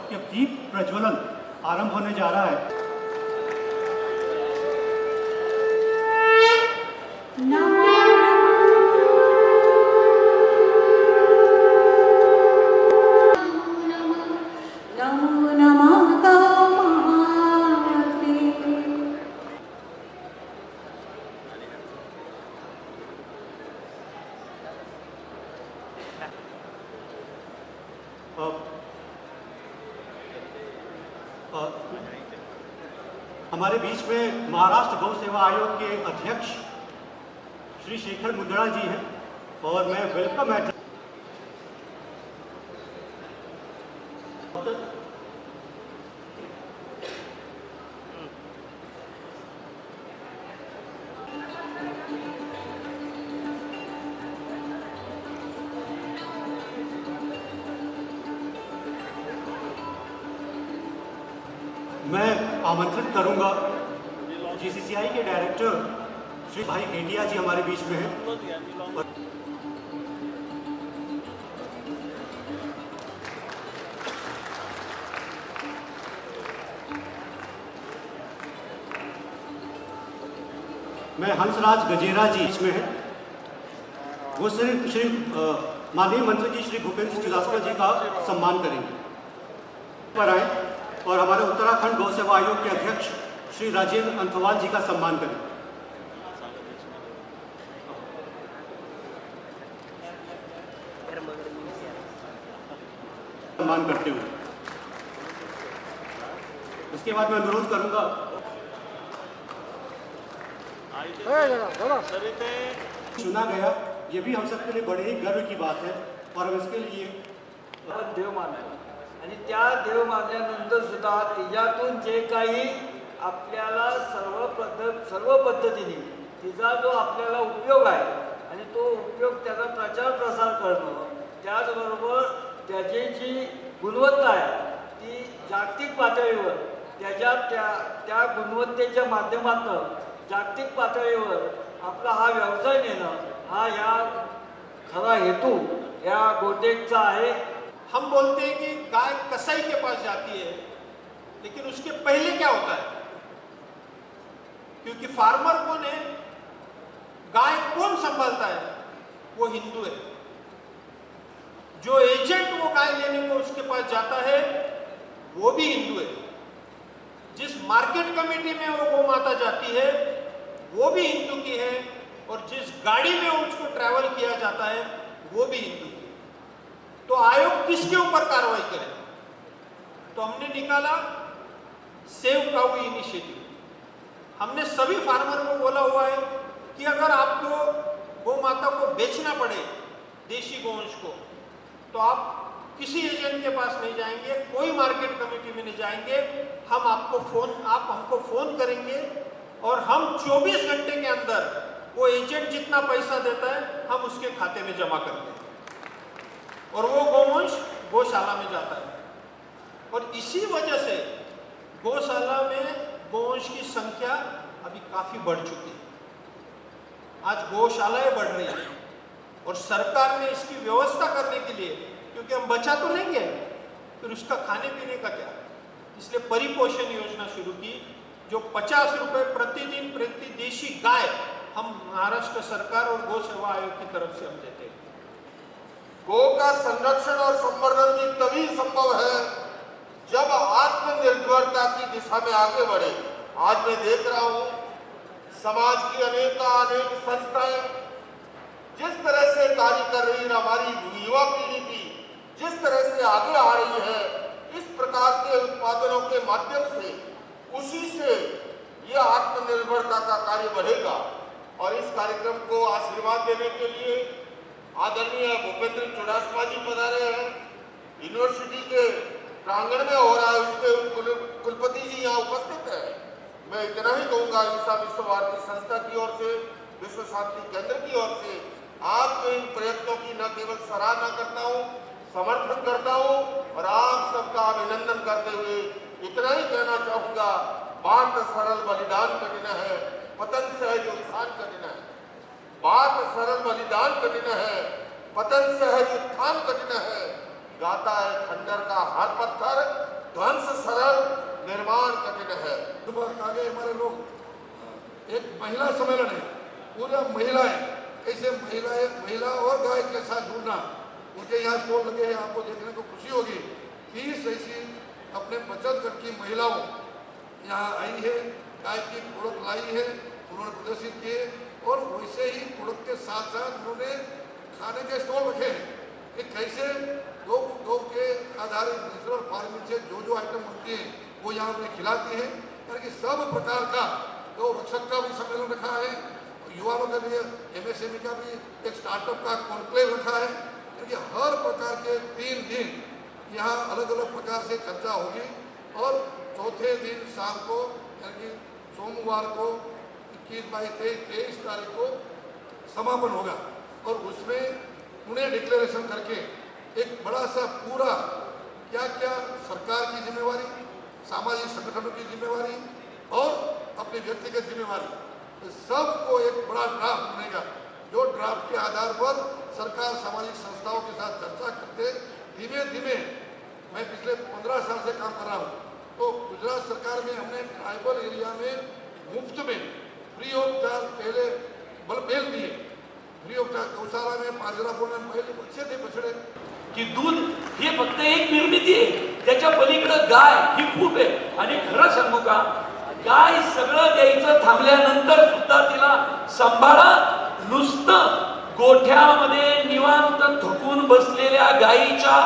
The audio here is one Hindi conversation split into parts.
के दीप प्रज्वलन आरंभ होने जा रहा है। हमारे बीच में महाराष्ट्र गौ सेवा आयोग के अध्यक्ष श्री शेखर मुंदड़ा जी हैं और मैं वेलकम एड्रेस मैं आमंत्रित करूंगा जीसीसीआई के डायरेक्टर श्री भाई केटिया जी हमारे बीच में हैं। मैं हंसराज गजेरा जी इसमें हैं। वो श्री माननीय मंत्री जी श्री भूपेंद्र चुडासमा जी का सम्मान करेंगे पर आए और हमारे उत्तराखंड गौ सेवा आयोग के अध्यक्ष श्री राजेंद्र अंथवाल जी का सम्मान करें। सम्मान करते हुए उसके बाद मैं अनुरोध करूंगा चुना गया, ये भी हम सबके लिए बड़े ही गर्व की बात है और हम इसके लिए देव मानला आणि त्या देव मानल्यानंतर सुद्धा तिच्यातून जे काही आपल्याला सर्व पद्धतीने तिचा जो आपल्याला उपयोग आहे आणि तो उपयोग त्याचा प्रचार प्रसार करणं, त्याचबरोबर त्याची जी गुणवत्ता आहे ती जागतिक पातळीवर त्या गुणवत्तेच्या माध्यमातून जागतिक पातळीवर आपला हा व्यवसाय नेणं हा या खरा हेतू या गोटेकचा आहे। हम बोलते हैं कि गाय कसाई के पास जाती है, लेकिन उसके पहले क्या होता है? क्योंकि फार्मर कौन है, गाय कौन संभालता है? वो हिंदू है। जो एजेंट वो गाय लेने को उसके पास जाता है वो भी हिंदू है। जिस मार्केट कमेटी में वो गौ माता जाती है वो भी हिंदू की है और जिस गाड़ी में उसको ट्रैवल किया जाता है वो भी हिंदू की है। तो आयोग किसके ऊपर कार्रवाई करे? तो हमने निकाला सेव काऊ इनिशिएटिव। हमने सभी फार्मर को बोला हुआ है कि अगर आपको गौ माता को बेचना पड़े देशी गोवंश को तो आप किसी एजेंट के पास नहीं जाएंगे, कोई मार्केट कमेटी में नहीं जाएंगे। आप हमको फोन करेंगे और हम 24 घंटे के अंदर वो एजेंट जितना पैसा देता है हम उसके खाते में जमा करते हैं और वो गोवंश गौशाला में जाता है। और इसी वजह से गौशाला में गोवंश की संख्या अभी काफी बढ़ चुकी है। आज गौशालाएं बढ़ रही है और सरकार ने इसकी व्यवस्था करने के लिए, क्योंकि हम बचा तो लेंगे फिर उसका खाने पीने का क्या, इसलिए परिपोषण योजना शुरू की जो 50 रुपए प्रतिदिन प्रति देशी गाय हम महाराष्ट्र सरकार और गौ सेवा आयोग की तरफ से हम देते हैं। गौ का संरक्षण और संवर्धन भी तभी संभव है जब आत्मनिर्भरता की दिशा में आगे बढ़े। आज मैं देख रहा हूं समाज की अनेक संस्थाएं जिस तरह से कार्य कर रही है, हमारी युवा पीढ़ी भी जिस तरह से आगे आ रही है, इस प्रकार के उत्पादनों के माध्यम से उसी से यह आत्मनिर्भरता का कार्य बढ़ेगा। और इस कार्यक्रम को आशीर्वाद देने के लिए आदरणीय भूपेंद्र चुडासमा जी पधारे हैं। यूनिवर्सिटी के प्रांगण में हो रहा है, उसके कुलपति जी यहाँ उपस्थित है। मैं इतना ही कहूँगा, ईसा विश्व भारती संस्था की ओर से, विश्व शांति केंद्र की ओर से आपके इन प्रयत्नों की न केवल सराहना करता हूँ, समर्थन करता हूँ और आप सबका अभिनंदन करते हुए इतना ही कहना चाहूँगा, बात सरल बलिदान कठिन है, पतन सहज उत्थान कठिन है। बात सरल बलिदान कठिन है, पतन सहज उत्थान कठिन है। गाता है खंडर का हर पत्थर, ध्वंस सरल निर्माण कठिन है। सुबह आगे हमारे लोग एक महिला सम्मेलन है, पूरा महिलाएं, कैसे महिला और गाय के साथ जुड़ना, उनके यहाँ स्टॉल लगे हैं, आपको देखने को खुशी होगी। 30 ऐसी अपने बचत गट की महिलाओं यहाँ आई है, गाय की प्रोडक्ट लाई है, उन्होंने प्रदर्शित किए और वैसे ही प्रोडक्ट के साथ साथ उन्होंने खाने के स्टॉल रखे हैं कि कैसे गौ के आधारित नेचुरल फार्मिंग से जो आइटम बनती है वो यहाँ पे खिलाती है। यानी कि सब प्रकार का गौ रक्षक का भी सम्मेलन रखा है, युवाओं के लिए MSME का भी एक स्टार्टअप का कॉन्क्लेव रखा है। यानी कि हर प्रकार के 3 दिन यहाँ अलग अलग प्रकार से चर्चा होगी और चौथे दिन शाम को यानी कि सोमवार को 21-22-23 तारीख को समापन होगा और उसमें उन्हें डिक्लेरेशन करके एक बड़ा सा पूरा क्या क्या सरकार की जिम्मेवारी, सामाजिक संगठनों की जिम्मेवारी और अपनी व्यक्तिगत जिम्मेवारी, तो सबको एक बड़ा ड्राफ्ट बनेगा। जो ड्राफ्ट के आधार पर सरकार सामाजिक संस्थाओं के साथ चर्चा करके धीमे धीमे, मैं पिछले 15 साल से काम कर रहा हूँ, तो गुजरात सरकार में हमने ट्राइबल एरिया में मुफ्त में फ्री ऑफ चार्ज पहले बैल दिए, फ्री ऑफ चार्ज गौशाला में पांजरापोळ में पहिले बच्चे थे बछड़े की दूध हे फक्त एक निर्मिती आहे, त्याच्या पलीकडं गाय ही खूप आहे। आणि खरं सांगू का, गाय सगळं द्यायचं थांबल्यानंतर सुद्धा तिला सांभाळा, नुसतं गोठ्यामध्ये निवांत थकून बसलेल्या गायीच्या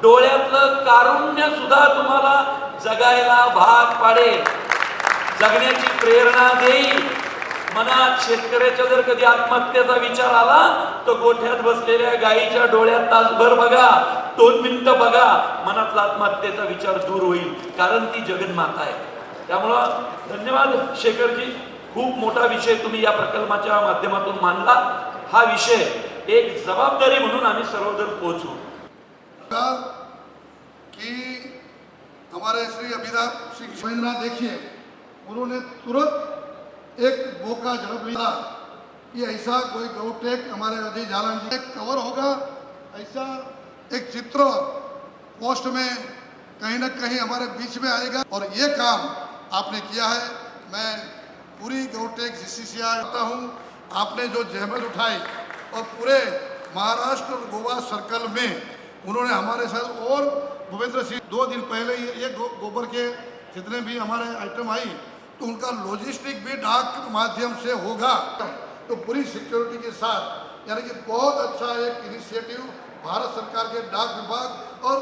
डोळ्यातलं कारुण्य सुद्धा तुम्हाला जगायला भाग पाडेल, जगण्याची प्रेरणा देईल। मनात शेतकऱ्याच्या जर कधी आत्महत्येचा विचार आला तर गोठ्यात बसलेल्या गायीच्या डोळ्यात तासभर बघा, 2 मिनिटं बघा, मनातला आत्महत्येचा विचार दूर होईल, कारण ती जगन्माता आहे। त्यामुळं धन्यवाद शेखरजी, खूप मोठा विषय तुम्ही या प्रकल्पाच्या माध्यमातून मांडला। हा विषय एक जबाबदारी म्हणून आम्ही सर्वजण पोहोचू कि हमारे श्री अमिताभ सिंह महिंद्रा देखिए, उन्होंने तुरंत एक मौका झड़प लिया कि ऐसा कोई गौटेक हमारे अजय जालन जी कवर होगा, ऐसा एक चित्र पोस्ट में कहीं ना कहीं हमारे बीच में आएगा और ये काम आपने किया है। मैं पूरी गौटेक GCCI करता हूँ, आपने जो जहमत उठाई और पूरे महाराष्ट्र और गोवा सर्कल में उन्होंने हमारे साथ, और भूपेंद्र सिंह 2 दिन पहले ये गोबर के जितने भी हमारे आइटम आई तो उनका लॉजिस्टिक भी डाक के माध्यम से होगा, तो पूरी सिक्योरिटी के साथ, यानी कि बहुत अच्छा एक इनिशिएटिव भारत सरकार के डाक विभाग और